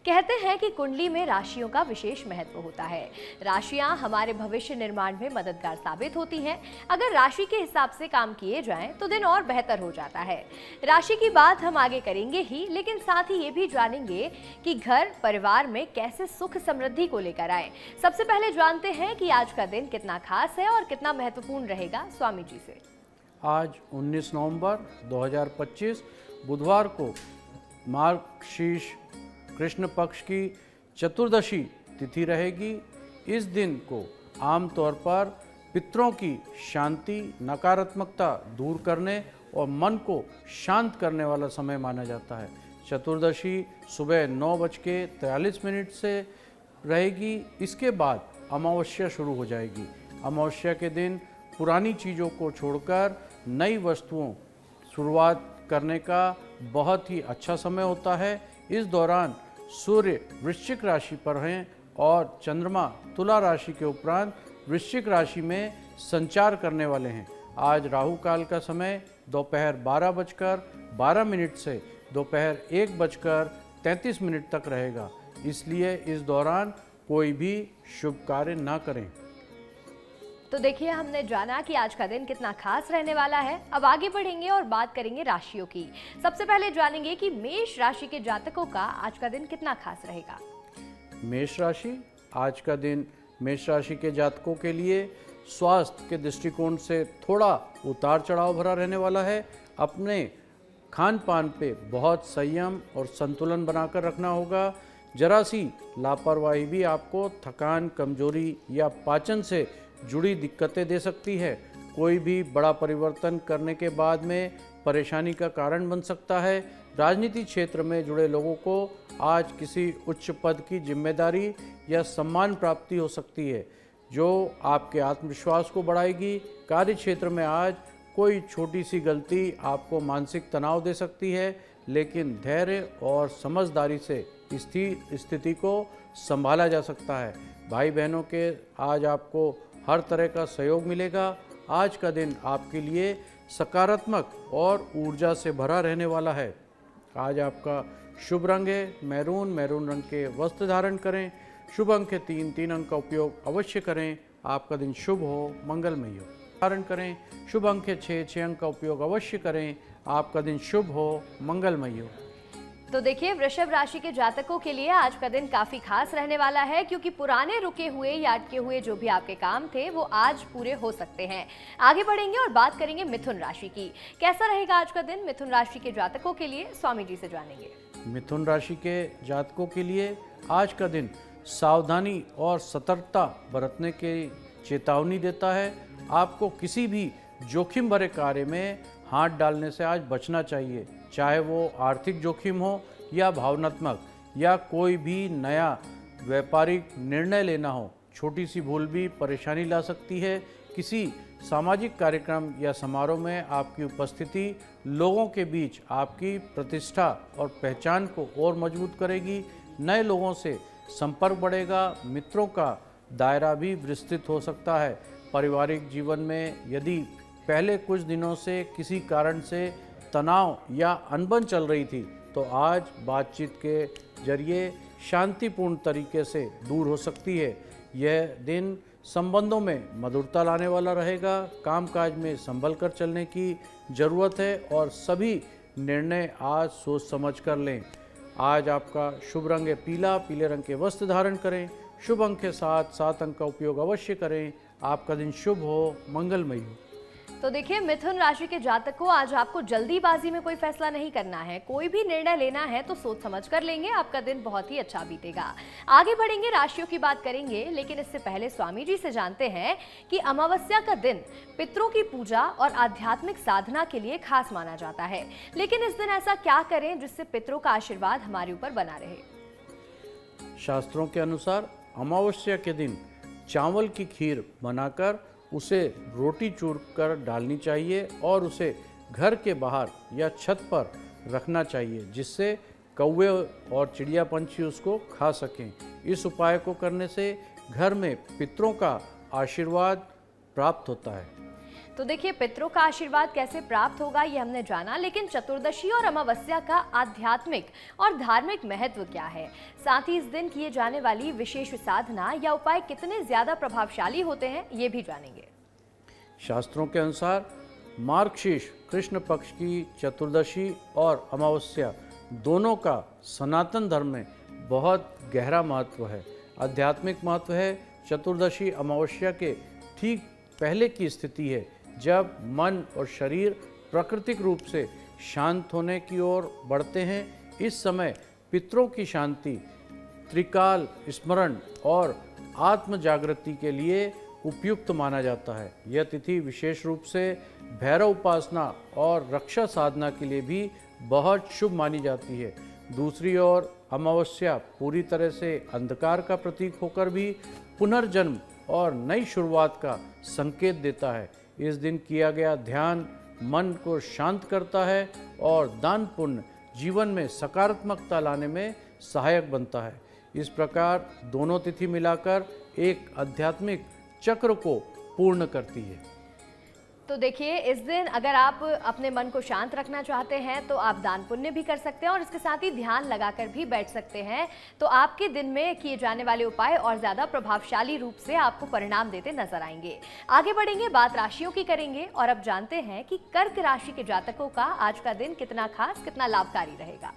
कहते हैं कि कुंडली में राशियों का विशेष महत्व होता है। राशियां हमारे भविष्य निर्माण में मददगार साबित होती हैं। अगर राशि के हिसाब से काम किए जाएं तो दिन और बेहतर हो जाता है। राशि की बात हम आगे करेंगे ही, लेकिन साथ ही ये भी जानेंगे कि घर परिवार में कैसे सुख समृद्धि को लेकर आए। सबसे पहले जानते हैं कि आज का दिन कितना खास है और कितना महत्वपूर्ण रहेगा स्वामी जी से। आज 19 नवंबर 2025 बुधवार को मार्गशीर्ष कृष्ण पक्ष की चतुर्दशी तिथि रहेगी। इस दिन को आमतौर पर पितरों की शांति, नकारात्मकता दूर करने और मन को शांत करने वाला समय माना जाता है। चतुर्दशी सुबह 9:43 से रहेगी। इसके बाद अमावस्या शुरू हो जाएगी। अमावस्या के दिन पुरानी चीज़ों को छोड़कर नई वस्तुओं शुरुआत करने का बहुत ही अच्छा समय होता है। इस दौरान सूर्य वृश्चिक राशि पर हैं और चंद्रमा तुला राशि के उपरांत वृश्चिक राशि में संचार करने वाले हैं। आज राहु काल का समय दोपहर 12:12 से दोपहर 1:33 तक रहेगा, इसलिए इस दौरान कोई भी शुभ कार्य ना करें। तो देखिए, हमने जाना कि आज का दिन कितना खास रहने वाला है। अब आगे बढ़ेंगे और बात करेंगे राशियों की। सबसे पहले जानेंगे कि मेष राशि के जातकों का आज का दिन कितना खास रहेगा। मेष राशि, आज का दिन मेष राशि के जातकों के लिए स्वास्थ्य के दृष्टिकोण से थोड़ा उतार चढ़ाव भरा रहने वाला है। अपने खान पान पे बहुत संयम और संतुलन बनाकर रखना होगा। जरा सी लापरवाही भी आपको थकान, कमजोरी या पाचन से जुड़ी दिक्कतें दे सकती है। कोई भी बड़ा परिवर्तन करने के बाद में परेशानी का कारण बन सकता है। राजनीति क्षेत्र में जुड़े लोगों को आज किसी उच्च पद की जिम्मेदारी या सम्मान प्राप्ति हो सकती है, जो आपके आत्मविश्वास को बढ़ाएगी। कार्य क्षेत्र में आज कोई छोटी सी गलती आपको मानसिक तनाव दे सकती है, लेकिन धैर्य और समझदारी से स्थिति को संभाला जा सकता है। भाई बहनों के आज आपको हर तरह का सहयोग मिलेगा। आज का दिन आपके लिए सकारात्मक और ऊर्जा से भरा रहने वाला है। आज आपका शुभ रंग है मैरून। मैरून रंग के वस्त्र धारण करें। शुभ अंक है 3 अंक का उपयोग अवश्य करें। आपका दिन शुभ हो, मंगलमय हो। धारण करें। शुभ अंक है 6 अंक का उपयोग अवश्य करें। आपका दिन शुभ हो, मंगलमय हो। तो देखिए, वृषभ राशि के जातकों के लिए आज का दिन काफी खास रहने वाला है, क्योंकि पुराने रुके हुए या अटके हुए जो भी आपके काम थे वो आज पूरे हो सकते हैं। आगे बढ़ेंगे और बात करेंगे मिथुन राशि की। कैसा रहेगा आज का दिन मिथुन राशि के जातकों के लिए, स्वामी जी से जानेंगे। मिथुन राशि के जातकों के लिए आज का दिन सावधानी और सतर्कता बरतने की चेतावनी देता है। आपको किसी भी जोखिम भरे कार्य में हाथ डालने से आज बचना चाहिए, चाहे वो आर्थिक जोखिम हो या भावनात्मक, या कोई भी नया व्यापारिक निर्णय लेना हो। छोटी सी भूल भी परेशानी ला सकती है। किसी सामाजिक कार्यक्रम या समारोह में आपकी उपस्थिति लोगों के बीच आपकी प्रतिष्ठा और पहचान को और मजबूत करेगी। नए लोगों से संपर्क बढ़ेगा। मित्रों का दायरा भी विस्तृत हो सकता है। पारिवारिक जीवन में यदि पहले कुछ दिनों से किसी कारण से तनाव या अनबन चल रही थी, तो आज बातचीत के जरिए शांतिपूर्ण तरीके से दूर हो सकती है। यह दिन संबंधों में मधुरता लाने वाला रहेगा। कामकाज में संभल कर चलने की ज़रूरत है और सभी निर्णय आज सोच समझ कर लें। आज आपका शुभ रंग है पीला। पीले रंग के वस्त्र धारण करें। शुभ अंक है 7 अंक का उपयोग अवश्य करें। आपका दिन शुभ हो, मंगलमय हो। तो देखिए, मिथुन राशि के जातकों, आज आपको जल्दीबाजी में कोई फैसला नहीं करना है। कोई भी निर्णय लेना है तो सोच समझ कर लेंगे। आपका दिन बहुत ही अच्छा बीतेगा। आगे बढ़ेंगे, राशियों की बात करेंगे, लेकिन इससे पहले स्वामी जी से जानते हैं कि अमावस्या का दिन पितरों की पूजा और आध्यात्मिक साधना के लिए खास माना जाता है। लेकिन इस दिन ऐसा क्या करें जिससे पितरों का आशीर्वाद हमारे ऊपर बना रहे। शास्त्रों के अनुसार अमावस्या के दिन चावल की खीर बनाकर उसे रोटी चूर कर डालनी चाहिए और उसे घर के बाहर या छत पर रखना चाहिए, जिससे कौवे और चिड़िया पंछी उसको खा सकें। इस उपाय को करने से घर में पितरों का आशीर्वाद प्राप्त होता है। तो देखिए, पितरों का आशीर्वाद कैसे प्राप्त होगा ये हमने जाना, लेकिन चतुर्दशी और अमावस्या का आध्यात्मिक और धार्मिक महत्व क्या है, साथ ही इस दिन किए जाने वाली विशेष साधना या उपाय कितने ज्यादा प्रभावशाली होते हैं, ये भी जानेंगे। शास्त्रों के अनुसार मार्गशीर्ष कृष्ण पक्ष की चतुर्दशी और अमावस्या दोनों का सनातन धर्म में बहुत गहरा महत्व है। आध्यात्मिक महत्व है। चतुर्दशी अमावस्या के ठीक पहले की स्थिति है जब मन और शरीर प्राकृतिक रूप से शांत होने की ओर बढ़ते हैं। इस समय पितरों की शांति, त्रिकाल स्मरण और आत्म जागृति के लिए उपयुक्त माना जाता है। यह तिथि विशेष रूप से भैरव उपासना और रक्षा साधना के लिए भी बहुत शुभ मानी जाती है। दूसरी ओर अमावस्या पूरी तरह से अंधकार का प्रतीक होकर भी पुनर्जन्म और नई शुरुआत का संकेत देता है। इस दिन किया गया ध्यान मन को शांत करता है और दान पुण्य जीवन में सकारात्मकता लाने में सहायक बनता है। इस प्रकार दोनों तिथि मिलाकर एक आध्यात्मिक चक्र को पूर्ण करती है। तो देखिए, इस दिन अगर आप अपने मन को शांत रखना चाहते हैं तो आप दान पुण्य भी कर सकते हैं और इसके साथ ही ध्यान लगाकर भी बैठ सकते हैं, तो आपके दिन में किए जाने वाले उपाय और ज़्यादा प्रभावशाली रूप से आपको परिणाम देते नजर आएंगे। आगे बढ़ेंगे, बात राशियों की करेंगे और अब जानते हैं कि कर्क राशि के जातकों का आज का दिन कितना खास, कितना लाभकारी रहेगा।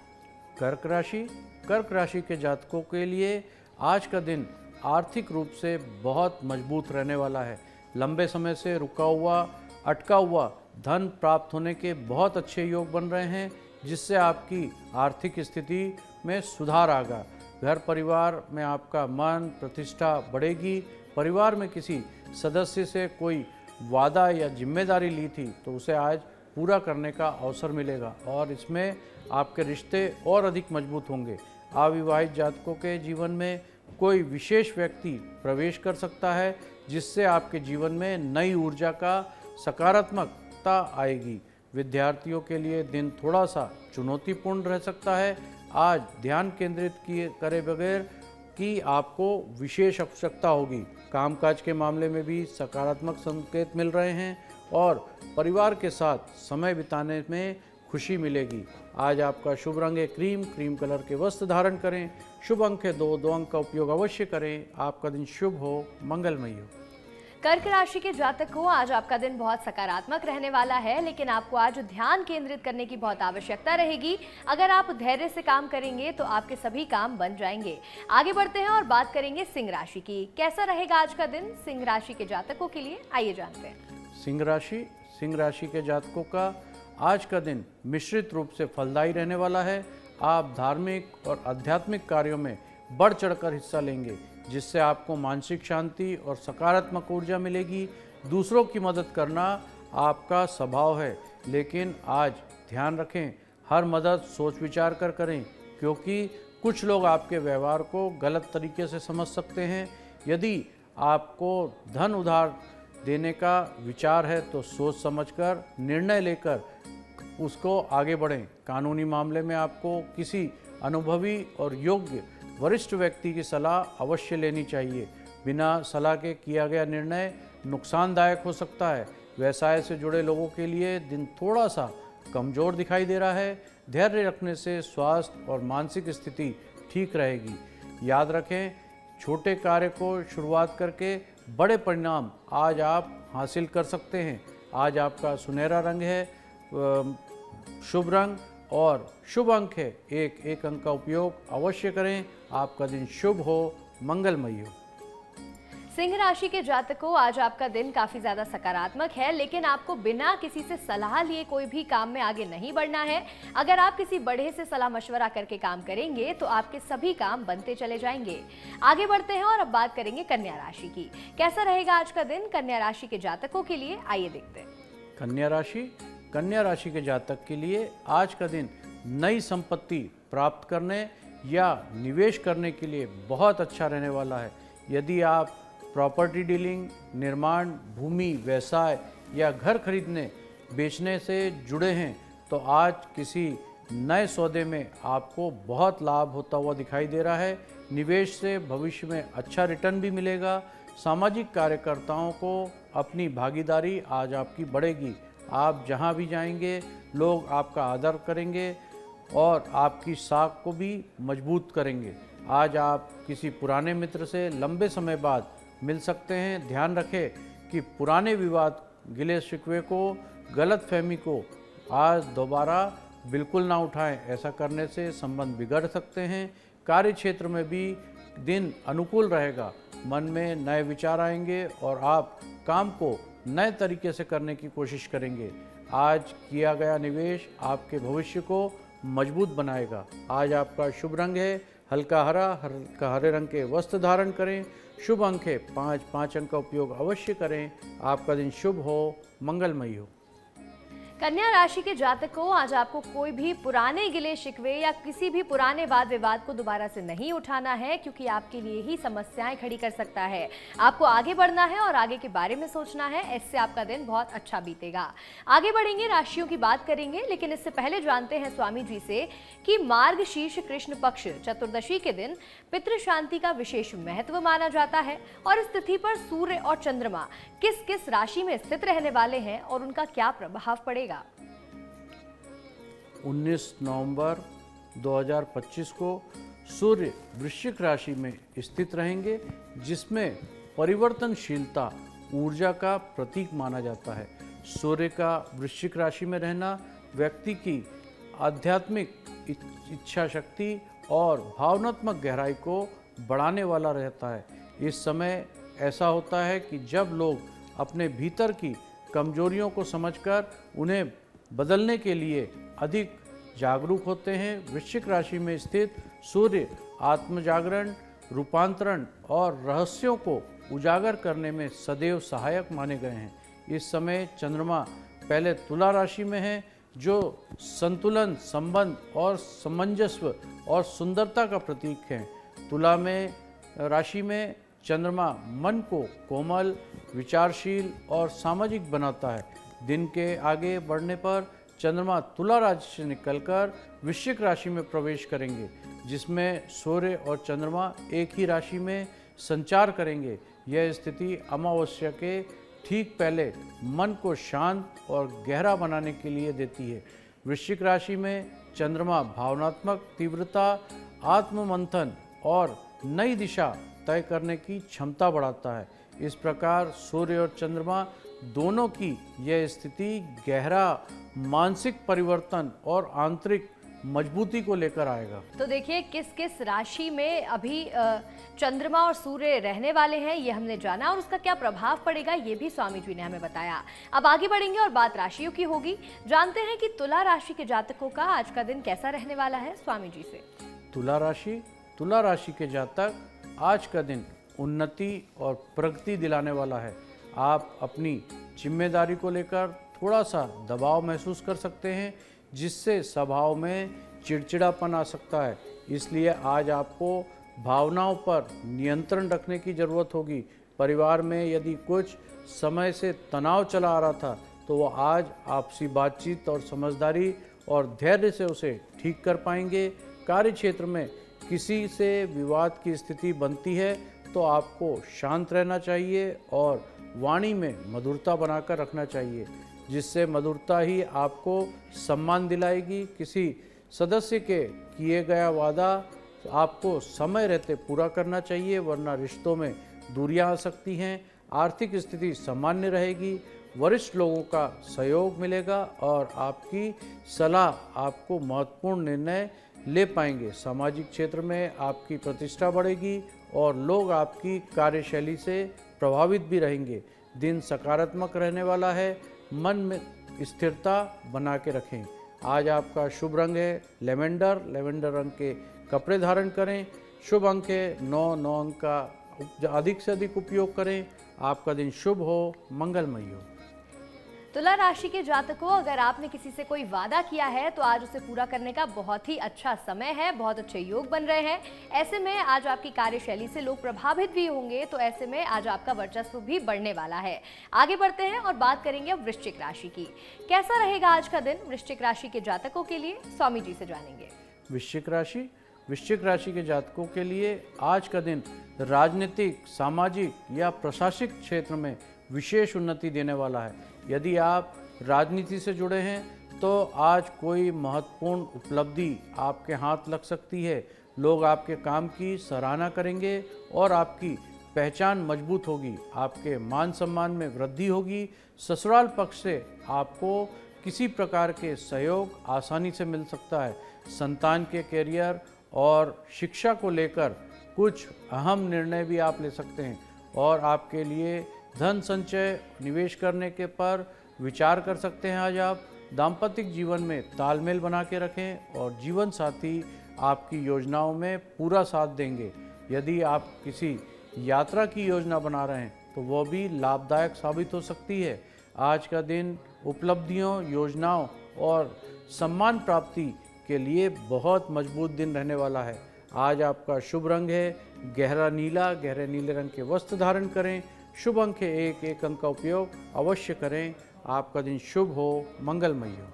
कर्क राशि के जातकों के लिए आज का दिन आर्थिक रूप से बहुत मजबूत रहने वाला है। लंबे समय से अटका हुआ धन प्राप्त होने के बहुत अच्छे योग बन रहे हैं, जिससे आपकी आर्थिक स्थिति में सुधार आएगा। घर परिवार में आपका मान प्रतिष्ठा बढ़ेगी। परिवार में किसी सदस्य से कोई वादा या जिम्मेदारी ली थी तो उसे आज पूरा करने का अवसर मिलेगा और इसमें आपके रिश्ते और अधिक मजबूत होंगे। अविवाहित जातकों के जीवन में कोई विशेष व्यक्ति प्रवेश कर सकता है, जिससे आपके जीवन में नई ऊर्जा का सकारात्मकता आएगी। विद्यार्थियों के लिए दिन थोड़ा सा चुनौतीपूर्ण रह सकता है। आज ध्यान केंद्रित करे बगैर कि आपको विशेष आवश्यकता होगी। कामकाज के मामले में भी सकारात्मक संकेत मिल रहे हैं और परिवार के साथ समय बिताने में खुशी मिलेगी। आज आपका शुभ रंग है क्रीम कलर के वस्त्र धारण करें। शुभ अंक है 2 अंक का उपयोग अवश्य करें। आपका दिन शुभ हो, मंगलमय हो। कर्क राशि के जातकों, आज आपका दिन बहुत सकारात्मक रहने वाला है, लेकिन आपको आज ध्यान केंद्रित करने की बहुत आवश्यकता रहेगी। अगर आप धैर्य से काम करेंगे तो आपके सभी काम बन जाएंगे। आगे बढ़ते हैं और बात करेंगे सिंह राशि की। कैसा रहेगा आज का दिन सिंह राशि के जातकों के लिए, आइए जानते हैं। सिंह राशि के जातकों का आज का दिन मिश्रित रूप से फलदायी रहने वाला है। आप धार्मिक और आध्यात्मिक कार्यों में बढ़ चढ़कर हिस्सा लेंगे, जिससे आपको मानसिक शांति और सकारात्मक ऊर्जा मिलेगी। दूसरों की मदद करना आपका स्वभाव है, लेकिन आज ध्यान रखें हर मदद सोच विचार कर करें, क्योंकि कुछ लोग आपके व्यवहार को गलत तरीके से समझ सकते हैं। यदि आपको धन उधार देने का विचार है तो सोच समझकर निर्णय लेकर उसको आगे बढ़ें। कानूनी मामले में आपको किसी अनुभवी और योग्य वरिष्ठ व्यक्ति की सलाह अवश्य लेनी चाहिए। बिना सलाह के किया गया निर्णय नुकसानदायक हो सकता है। व्यवसाय से जुड़े लोगों के लिए दिन थोड़ा सा कमज़ोर दिखाई दे रहा है। धैर्य रखने से स्वास्थ्य और मानसिक स्थिति ठीक रहेगी। याद रखें, छोटे कार्य को शुरुआत करके बड़े परिणाम आज आप हासिल कर सकते हैं। आज आपका सुनहरा रंग है शुभ रंग और शुभ अंक है 1 अंक का उपयोग अवश्य करें। आपका दिन शुभ हो, मंगलमय हो। सिंह राशि के जातकों, आज आपका दिन काफी ज्यादा सकारात्मक है, लेकिन आपको बिना किसी से सलाह लिए कोई भी काम में आगे नहीं बढ़ना है। अगर आप किसी बड़े से सलाह मशवरा करके काम करेंगे तो आपके सभी काम बनते चले जाएंगे। आगे बढ़ते हैं और अब बात करेंगे कन्या राशि की। कैसा रहेगा आज का दिन कन्या राशि के जातकों के लिए, आइए देखते हैं। कन्या राशि के जातक के लिए आज का दिन नई संपत्ति प्राप्त करने या निवेश करने के लिए बहुत अच्छा रहने वाला है। यदि आप प्रॉपर्टी डीलिंग, निर्माण, भूमि, व्यवसाय या घर खरीदने बेचने से जुड़े हैं तो आज किसी नए सौदे में आपको बहुत लाभ होता हुआ दिखाई दे रहा है। निवेश से भविष्य में अच्छा रिटर्न भी मिलेगा। सामाजिक कार्यकर्ताओं को अपनी भागीदारी आज आपकी बढ़ेगी। आप जहां भी जाएंगे लोग आपका आदर करेंगे और आपकी साख को भी मजबूत करेंगे। आज आप किसी पुराने मित्र से लंबे समय बाद मिल सकते हैं। ध्यान रखें कि पुराने विवाद, गिले शिकवे को, गलतफहमी को आज दोबारा बिल्कुल ना उठाएं। ऐसा करने से संबंध बिगड़ सकते हैं। कार्य क्षेत्र में भी दिन अनुकूल रहेगा। मन में नए विचार आएंगे और आप काम को नए तरीके से करने की कोशिश करेंगे। आज किया गया निवेश आपके भविष्य को मजबूत बनाएगा। आज आपका शुभ रंग है हल्का हरे रंग के वस्त्र धारण करें। शुभ अंक है 5 अंक का उपयोग अवश्य करें। आपका दिन शुभ हो, मंगलमय हो। कन्या राशि के जातकों, आज आपको कोई भी पुराने गिले शिकवे या किसी भी पुराने वाद विवाद को दोबारा से नहीं उठाना है, क्योंकि आपके लिए ही समस्याएं खड़ी कर सकता है। आपको आगे बढ़ना है और आगे के बारे में सोचना है। इससे आपका दिन बहुत अच्छा बीतेगा। आगे बढ़ेंगे, राशियों की बात करेंगे, लेकिन इससे पहले जानते हैं स्वामी जी से कि मार्गशीर्ष कृष्ण पक्ष चतुर्दशी के दिन पितृ शांति का विशेष महत्व माना जाता है और इस तिथि पर सूर्य और चंद्रमा किस किस राशि में स्थित रहने वाले हैं और उनका क्या प्रभाव पड़ेगा। 19 नवंबर 2025 को सूर्य वृश्चिक राशि में स्थित रहेंगे, जिसमें परिवर्तनशीलता ऊर्जा का प्रतीक माना जाता है। सूर्य का वृश्चिक राशि में रहना व्यक्ति की आध्यात्मिक इच्छा शक्ति और भावनात्मक गहराई को बढ़ाने वाला रहता है। इस समय ऐसा होता है कि जब लोग अपने भीतर की कमजोरियों को समझकर उन्हें बदलने के लिए अधिक जागरूक होते हैं। वृश्चिक राशि में स्थित सूर्य आत्मजागरण, रूपांतरण और रहस्यों को उजागर करने में सदैव सहायक माने गए हैं। इस समय चंद्रमा पहले तुला राशि में है, जो संतुलन, संबंध और सामंजस्य और सुंदरता का प्रतीक है। तुला में राशि में चंद्रमा मन को कोमल, विचारशील और सामाजिक बनाता है। दिन के आगे बढ़ने पर चंद्रमा तुला राशि से निकलकर वृश्चिक राशि में प्रवेश करेंगे, जिसमें सूर्य और चंद्रमा एक ही राशि में संचार करेंगे। यह स्थिति अमावस्या के ठीक पहले मन को शांत और गहरा बनाने के लिए देती है। वृश्चिक राशि में चंद्रमा भावनात्मक तीव्रता, आत्ममंथन और नई दिशा तय करने की क्षमता बढ़ाता है। इस प्रकार सूर्य और चंद्रमा दोनों की यह स्थिति गहरा मानसिक परिवर्तन और आंतरिक मजबूती को लेकर आएगा। तो देखिए किस किस राशि में अभी चंद्रमा और सूर्य रहने वाले हैं, ये हमने जाना, और उसका क्या प्रभाव पड़ेगा ये भी स्वामी जी ने हमें बताया। अब आगे बढ़ेंगे और बात राशियों की होगी। जानते हैं कि तुला राशि के जातकों का आज का दिन कैसा रहने वाला है स्वामी जी से। तुला राशि के जातक, आज का दिन उन्नति और प्रगति दिलाने वाला है। आप अपनी जिम्मेदारी को लेकर थोड़ा सा दबाव महसूस कर सकते हैं, जिससे स्वभाव में चिड़चिड़ापन आ सकता है। इसलिए आज आपको भावनाओं पर नियंत्रण रखने की ज़रूरत होगी। परिवार में यदि कुछ समय से तनाव चला आ रहा था, तो वो आज आपसी बातचीत और समझदारी और धैर्य से उसे ठीक कर पाएंगे। कार्य क्षेत्र में किसी से विवाद की स्थिति बनती है तो आपको शांत रहना चाहिए और वाणी में मधुरता बनाकर रखना चाहिए, जिससे मधुरता ही आपको सम्मान दिलाएगी। किसी सदस्य के किए गया वादा आपको समय रहते पूरा करना चाहिए, वरना रिश्तों में दूरियां आ सकती हैं। आर्थिक स्थिति सामान्य रहेगी। वरिष्ठ लोगों का सहयोग मिलेगा और आपकी सलाह आपको महत्वपूर्ण निर्णय ले पाएंगे। सामाजिक क्षेत्र में आपकी प्रतिष्ठा बढ़ेगी और लोग आपकी कार्यशैली से प्रभावित भी रहेंगे। दिन सकारात्मक रहने वाला है। मन में स्थिरता बना के रखें। आज आपका शुभ रंग है लेवेंडर रंग के कपड़े धारण करें। शुभ अंक है 9 अंक का अधिक से अधिक उपयोग करें। आपका दिन शुभ हो, मंगलमय हो। तुला राशि के जातकों, अगर आपने किसी से कोई वादा किया है तो आज उसे पूरा करने का बहुत ही अच्छा समय है। बहुत अच्छे योग बन रहे हैं। ऐसे में आज आपकी कार्यशैली से लोग प्रभावित भी होंगे, तो ऐसे में आज आपका वर्चस्व भी बढ़ने वाला है। आगे बढ़ते हैं और बात करेंगे अब वृश्चिक राशि की। कैसा रहेगा आज का दिन वृश्चिक राशि के जातकों के लिए, स्वामी जी से जानेंगे। वृश्चिक राशि, वृश्चिक राशि के जातकों के लिए आज का दिन राजनीतिक, सामाजिक या प्रशासनिक क्षेत्र में विशेष उन्नति देने वाला है। यदि आप राजनीति से जुड़े हैं तो आज कोई महत्वपूर्ण उपलब्धि आपके हाथ लग सकती है। लोग आपके काम की सराहना करेंगे और आपकी पहचान मजबूत होगी। आपके मान सम्मान में वृद्धि होगी। ससुराल पक्ष से आपको किसी प्रकार के सहयोग आसानी से मिल सकता है। संतान के करियर और शिक्षा को लेकर कुछ अहम निर्णय भी आप ले सकते हैं और आपके लिए धन संचय निवेश करने के पर विचार कर सकते हैं। आज आप दाम्पत्य जीवन में तालमेल बना के रखें और जीवन साथी आपकी योजनाओं में पूरा साथ देंगे। यदि आप किसी यात्रा की योजना बना रहे हैं तो वह भी लाभदायक साबित हो सकती है। आज का दिन उपलब्धियों, योजनाओं और सम्मान प्राप्ति के लिए बहुत मजबूत दिन रहने वाला है। आज आपका शुभ रंग है गहरा नीला। गहरे नीले रंग के वस्त्र धारण करें। शुभ अंक है 1। 1 अंक का उपयोग अवश्य करें। आपका दिन शुभ हो, मंगलमय हो।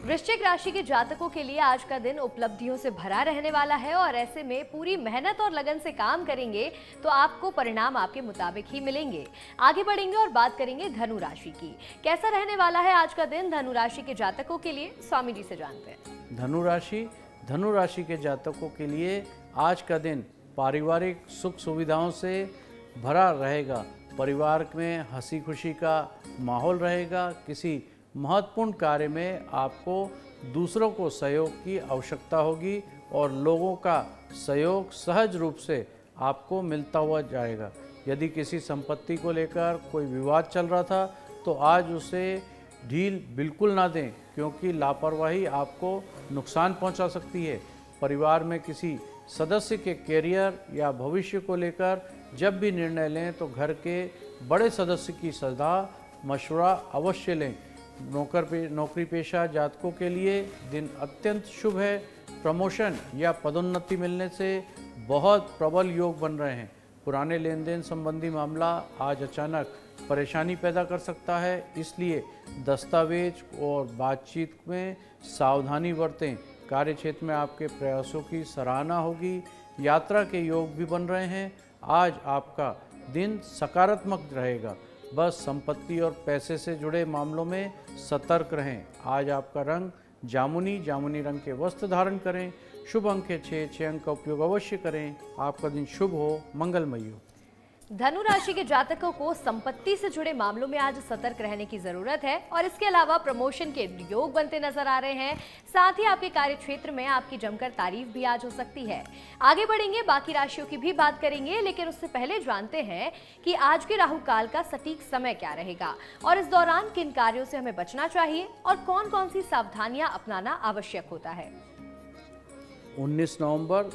वृश्चिक राशि के जातकों के लिए आज का दिन उपलब्धियों से भरा रहने वाला है और ऐसे में पूरी मेहनत और लगन से काम करेंगे तो आपको परिणाम आपके मुताबिक ही मिलेंगे। आगे बढ़ेंगे और बात करेंगे धनु राशि की। कैसा रहने वाला है आज का दिन धनु राशि के जातकों के लिए, स्वामी जी से जानते हैं। धनु राशि के जातकों के लिए आज का दिन पारिवारिक सुख सुविधाओं से भरा रहेगा। परिवार में हंसी खुशी का माहौल रहेगा। किसी महत्वपूर्ण कार्य में आपको दूसरों को सहयोग की आवश्यकता होगी और लोगों का सहयोग सहज रूप से आपको मिलता हुआ जाएगा। यदि किसी संपत्ति को लेकर कोई विवाद चल रहा था तो आज उसे ढील बिल्कुल ना दें, क्योंकि लापरवाही आपको नुकसान पहुंचा सकती है। परिवार में किसी सदस्य के करियर या भविष्य को लेकर जब भी निर्णय लें तो घर के बड़े सदस्य की सलाह मशवरा अवश्य लें। नौकरी पेशा जातकों के लिए दिन अत्यंत शुभ है। प्रमोशन या पदोन्नति मिलने से बहुत प्रबल योग बन रहे हैं। पुराने लेन देन संबंधी मामला आज अचानक परेशानी पैदा कर सकता है, इसलिए दस्तावेज और बातचीत में सावधानी बरतें। कार्यक्षेत्र में आपके प्रयासों की सराहना होगी। यात्रा के योग भी बन रहे हैं। आज आपका दिन सकारात्मक रहेगा। बस संपत्ति और पैसे से जुड़े मामलों में सतर्क रहें। आज आपका रंग जामुनी रंग के वस्त्र धारण करें। शुभ अंक है 6। 6 अंक का उपयोग अवश्य करें। आपका दिन शुभ हो, मंगलमय हो। धनु राशि के जातकों को संपत्ति से जुड़े मामलों में आज सतर्क रहने की जरूरत है और इसके अलावा प्रमोशन के योग बनते नजर आ रहे हैं। साथ ही आपके कार्य क्षेत्र में आपकी जमकर तारीफ भी आज हो सकती है। आगे बढ़ेंगे, बाकी राशियों की भी बात करेंगे, लेकिन उससे पहले जानते हैं कि आज के राहु काल का सटीक समय क्या रहेगा और इस दौरान किन कार्यों से हमें बचना चाहिए और कौन कौन सी सावधानियां अपनाना आवश्यक होता है। 19 नवंबर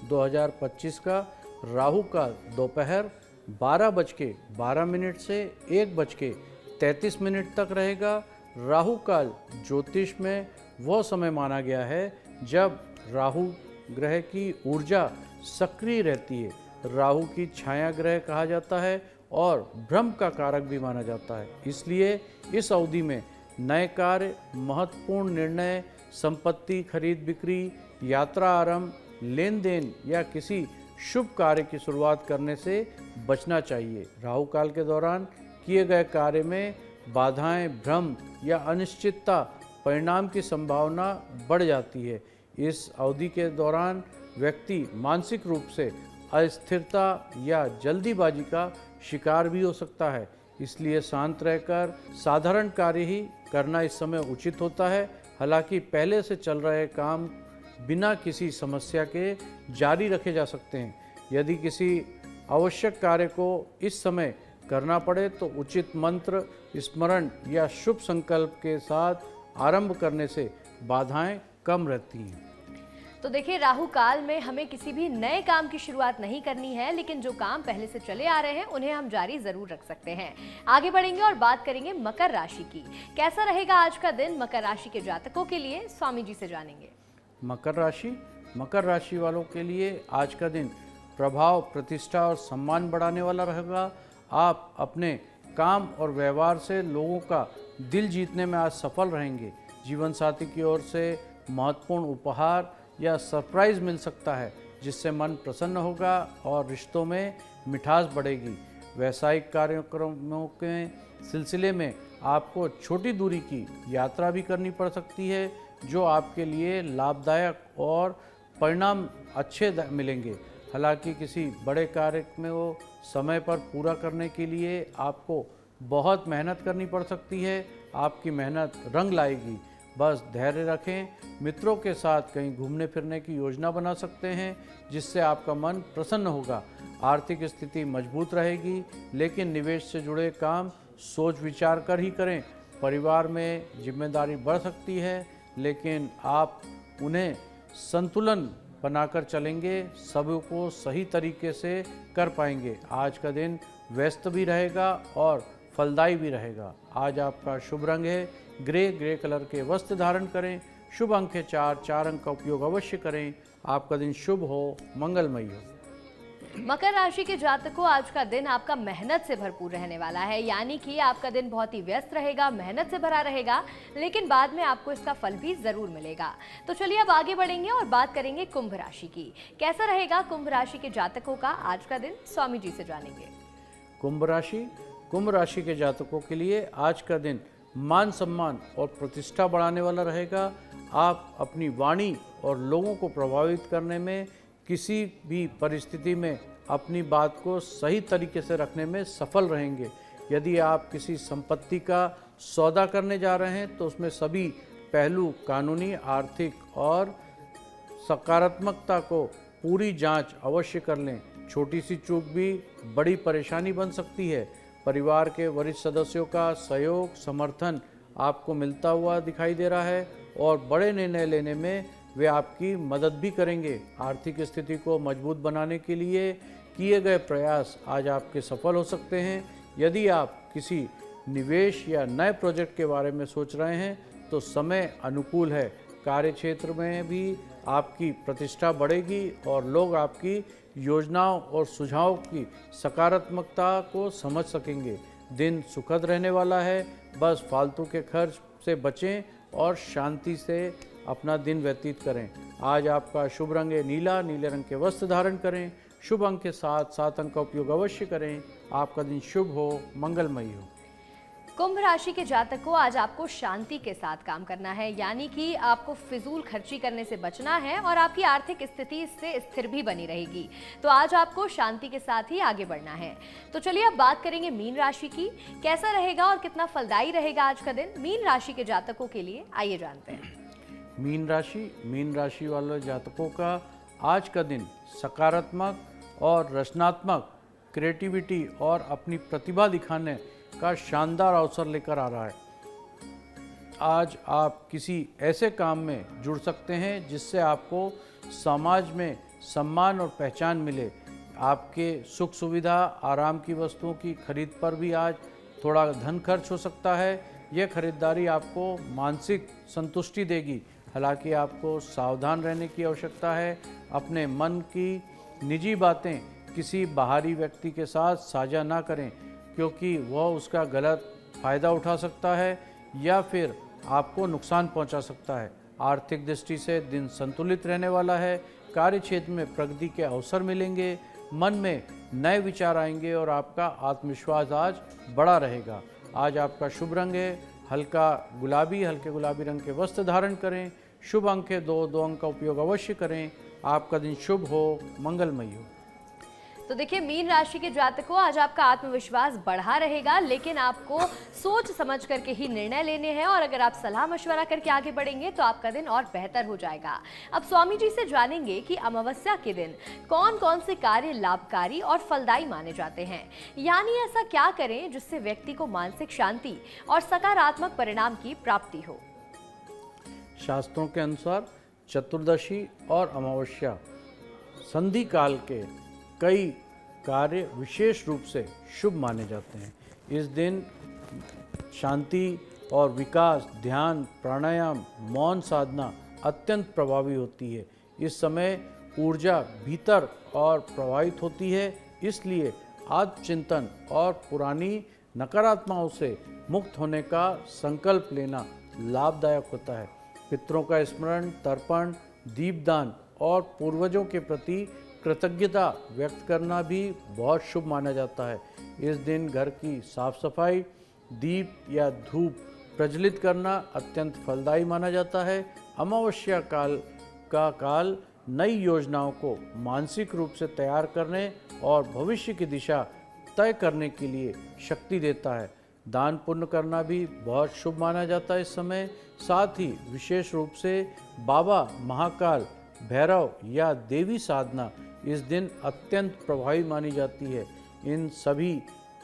2025 का राहु काल दोपहर 12:12 से 1:33 तक रहेगा। राहु काल ज्योतिष में वह समय माना गया है जब राहु ग्रह की ऊर्जा सक्रिय रहती है। राहु की छाया ग्रह कहा जाता है और भ्रम का कारक भी माना जाता है। इसलिए इस अवधि में नए कार्य, महत्वपूर्ण निर्णय, संपत्ति खरीद बिक्री, यात्रा आरंभ, लेन देन या किसी शुभ कार्य की शुरुआत करने से बचना चाहिए। राहु काल के दौरान किए गए कार्य में बाधाएं, भ्रम या अनिश्चितता परिणाम की संभावना बढ़ जाती है। इस अवधि के दौरान व्यक्ति मानसिक रूप से अस्थिरता या जल्दीबाजी का शिकार भी हो सकता है। इसलिए शांत रहकर साधारण कार्य ही करना इस समय उचित होता है। हालांकि पहले से चल रहे काम बिना किसी समस्या के जारी रखे जा सकते हैं। यदि किसी आवश्यक कार्य को इस समय करना पड़े तो उचित मंत्र स्मरण या शुभ संकल्प के साथ आरंभ करने से बाधाएं कम रहती हैं। तो देखिए, राहु काल में हमें किसी भी नए काम की शुरुआत नहीं करनी है, लेकिन जो काम पहले से चले आ रहे हैं उन्हें हम जारी जरूर रख सकते हैं। आगे बढ़ेंगे और बात करेंगे मकर राशि की। कैसा रहेगा आज का दिन मकर राशि के जातकों के लिए, स्वामी जी से जानेंगे। मकर राशि वालों के लिए आज का दिन प्रभाव, प्रतिष्ठा और सम्मान बढ़ाने वाला रहेगा। आप अपने काम और व्यवहार से लोगों का दिल जीतने में आज सफल रहेंगे। जीवन साथी की ओर से महत्वपूर्ण उपहार या सरप्राइज मिल सकता है, जिससे मन प्रसन्न होगा और रिश्तों में मिठास बढ़ेगी। व्यावसायिक कार्यक्रमों के सिलसिले में आपको छोटी दूरी की यात्रा भी करनी पड़ सकती है, जो आपके लिए लाभदायक और परिणाम अच्छे मिलेंगे। हालांकि किसी बड़े कार्य में वो समय पर पूरा करने के लिए आपको बहुत मेहनत करनी पड़ सकती है। आपकी मेहनत रंग लाएगी, बस धैर्य रखें। मित्रों के साथ कहीं घूमने फिरने की योजना बना सकते हैं, जिससे आपका मन प्रसन्न होगा। आर्थिक स्थिति मजबूत रहेगी, लेकिन निवेश से जुड़े काम सोच विचार कर ही करें। परिवार में जिम्मेदारी बढ़ सकती है, लेकिन आप उन्हें संतुलन बनाकर चलेंगे, सबको सही तरीके से कर पाएंगे। आज का दिन व्यस्त भी रहेगा और फलदायी भी रहेगा। आज आपका शुभ रंग है ग्रे कलर के वस्त्र धारण करें। शुभ अंक है 4 अंक का उपयोग अवश्य करें। आपका दिन शुभ हो, मंगलमय हो। मकर राशि के जातकों, आज का दिन आपका मेहनत से भरपूर रहने वाला है, यानी कि आपका दिन बहुत ही व्यस्त रहेगा, मेहनत से भरा रहेगा, लेकिन बाद में आपको इसका फल भी जरूर मिलेगा। तो चलिए अब आगे बढ़ेंगे और बात करेंगे कुंभ राशि की। कैसा रहेगा कुंभ राशि के जातकों का आज का दिन, स्वामी जी से जानेंगे। कुंभ राशि के जातकों के लिए आज का दिन मान सम्मान और प्रतिष्ठा बढ़ाने वाला रहेगा। आप अपनी वाणी और लोगों को प्रभावित करने में, किसी भी परिस्थिति में अपनी बात को सही तरीके से रखने में सफल रहेंगे। यदि आप किसी संपत्ति का सौदा करने जा रहे हैं तो उसमें सभी पहलू कानूनी, आर्थिक और सकारात्मकता को पूरी जांच अवश्य कर लें। छोटी सी चूक भी बड़ी परेशानी बन सकती है। परिवार के वरिष्ठ सदस्यों का सहयोग, समर्थन आपको मिलता हुआ दिखाई दे रहा है और बड़े निर्णय लेने में वे आपकी मदद भी करेंगे। आर्थिक स्थिति को मजबूत बनाने के लिए किए गए प्रयास आज आपके सफल हो सकते हैं। यदि आप किसी निवेश या नए प्रोजेक्ट के बारे में सोच रहे हैं तो समय अनुकूल है। कार्य क्षेत्र में भी आपकी प्रतिष्ठा बढ़ेगी और लोग आपकी योजनाओं और सुझावों की सकारात्मकता को समझ सकेंगे। दिन सुखद रहने वाला है, बस फालतू के खर्च से बचें और शांति से अपना दिन व्यतीत करें। आज आपका शुभ रंग है नीले रंग के वस्त्र धारण करें। शुभ अंक के 7 अंक का उपयोग अवश्य करें। आपका दिन शुभ हो, मंगलमय हो। कुंभ राशि के जातकों, आज आपको शांति के साथ काम करना है, यानी कि आपको फिजूल खर्ची करने से बचना है और आपकी आर्थिक स्थिति इससे स्थिर भी बनी रहेगी। तो आज आपको शांति के साथ ही आगे बढ़ना है। तो चलिए अब बात करेंगे मीन राशि की। कैसा रहेगा और कितना फलदायी रहेगा आज का दिन मीन राशि के जातकों के लिए, आइए जानते हैं। मीन राशि वाले जातकों का आज का दिन सकारात्मक और रचनात्मक, क्रिएटिविटी और अपनी प्रतिभा दिखाने का शानदार अवसर लेकर आ रहा है। आज आप किसी ऐसे काम में जुड़ सकते हैं जिससे आपको समाज में सम्मान और पहचान मिले। आपके सुख सुविधा, आराम की वस्तुओं की खरीद पर भी आज थोड़ा धन खर्च हो सकता है। यह खरीदारी आपको मानसिक संतुष्टि देगी। हालांकि आपको सावधान रहने की आवश्यकता है। अपने मन की निजी बातें किसी बाहरी व्यक्ति के साथ साझा ना करें, क्योंकि वह उसका गलत फ़ायदा उठा सकता है या फिर आपको नुकसान पहुंचा सकता है। आर्थिक दृष्टि से दिन संतुलित रहने वाला है। कार्य क्षेत्र में प्रगति के अवसर मिलेंगे। मन में नए विचार आएंगे और आपका आत्मविश्वास आज बड़ा रहेगा। आज आपका शुभ रंग है हल्के गुलाबी रंग के वस्त्र धारण करें। शुभ अंक है 2 अंक का उपयोग अवश्य करें। आपका दिन शुभ हो, मंगलमय हो। तो देखिए मीन राशि के जातकों, आज आपका आत्मविश्वास बढ़ा रहेगा, लेकिन आपको सोच समझ करके ही निर्णय लेने हैं और अगर आप सलाह मशवरा करके आगे बढ़ेंगे तो आपका दिन और बेहतर हो जाएगा। अब स्वामी जी से जानेंगे कि अमावस्या के दिन कौन कौन से कार्य लाभकारी और फलदायी माने जाते हैं, यानी ऐसा क्या करें जिससे व्यक्ति को मानसिक शांति और सकारात्मक परिणाम की प्राप्ति हो। शास्त्रों के अनुसार चतुर्दशी और अमावस्या संधि काल के कई कार्य विशेष रूप से शुभ माने जाते हैं। इस दिन शांति और विकास, ध्यान, प्राणायाम, मौन साधना अत्यंत प्रभावी होती है। इस समय ऊर्जा भीतर और प्रभावित होती है, इसलिए आत्मचिंतन और पुरानी नकारात्मकताओं से मुक्त होने का संकल्प लेना लाभदायक होता है। पितरों का स्मरण, तर्पण दीपदान और पूर्वजों के प्रति कृतज्ञता व्यक्त करना भी बहुत शुभ माना जाता है। इस दिन घर की साफ सफाई, दीप या धूप प्रज्वलित करना अत्यंत फलदायी माना जाता है। अमावस्या काल नई योजनाओं को मानसिक रूप से तैयार करने और भविष्य की दिशा तय करने के लिए शक्ति देता है। दान पुण्य करना भी बहुत शुभ माना जाता है इस समय। साथ ही विशेष रूप से बाबा महाकाल, भैरव या देवी साधना इस दिन अत्यंत प्रभावी मानी जाती है। इन सभी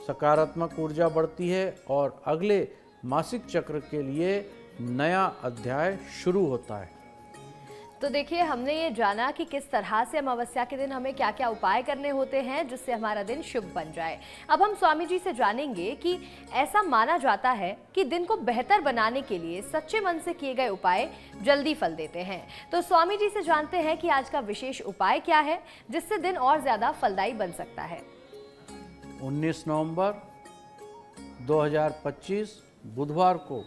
सकारात्मक ऊर्जा बढ़ती है और अगले मासिक चक्र के लिए नया अध्याय शुरू होता है। तो देखिए, हमने ये जाना कि किस तरह से अमावस्या के दिन हमें क्या क्या उपाय करने होते हैं जिससे हमारा दिन शुभ बन जाए। अब हम स्वामी जी से जानेंगे कि ऐसा माना जाता है कि दिन को बेहतर बनाने के लिए सच्चे मन से किए गए उपाय जल्दी फल देते हैं। तो स्वामी जी से जानते हैं कि आज का विशेष उपाय क्या है जिससे दिन और ज्यादा फलदायी बन सकता है। 19 नवंबर 2025 बुधवार को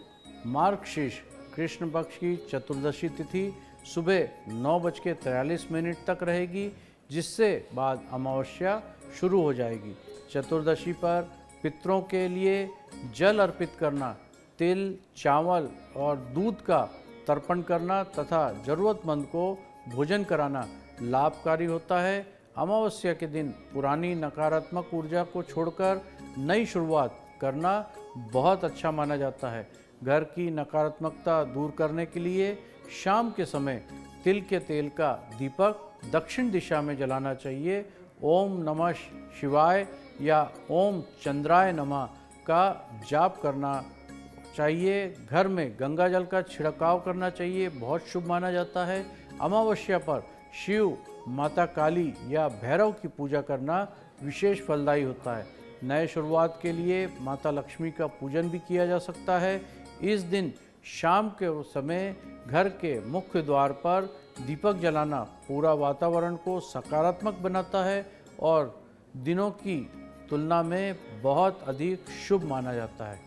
मार्गशीर्ष कृष्ण पक्ष की चतुर्दशी तिथि सुबह 9:43 तक रहेगी, जिससे बाद अमावस्या शुरू हो जाएगी। चतुर्दशी पर पितरों के लिए जल अर्पित करना, तिल, चावल और दूध का तर्पण करना तथा जरूरतमंद को भोजन कराना लाभकारी होता है। अमावस्या के दिन पुरानी नकारात्मक ऊर्जा को छोड़कर नई शुरुआत करना बहुत अच्छा माना जाता है। घर की नकारात्मकता दूर करने के लिए शाम के समय तिल के तेल का दीपक दक्षिण दिशा में जलाना चाहिए। ओम नमः शिवाय या ओम चंद्राय नमः का जाप करना चाहिए। घर में गंगा जल का छिड़काव करना चाहिए, बहुत शुभ माना जाता है। अमावस्या पर शिव, माता काली या भैरव की पूजा करना विशेष फलदायी होता है। नए शुरुआत के लिए माता लक्ष्मी का पूजन भी किया जा सकता है। इस दिन शाम के समय घर के मुख्य द्वार पर दीपक जलाना पूरा वातावरण को सकारात्मक बनाता है और दिनों की तुलना में बहुत अधिक शुभ माना जाता है।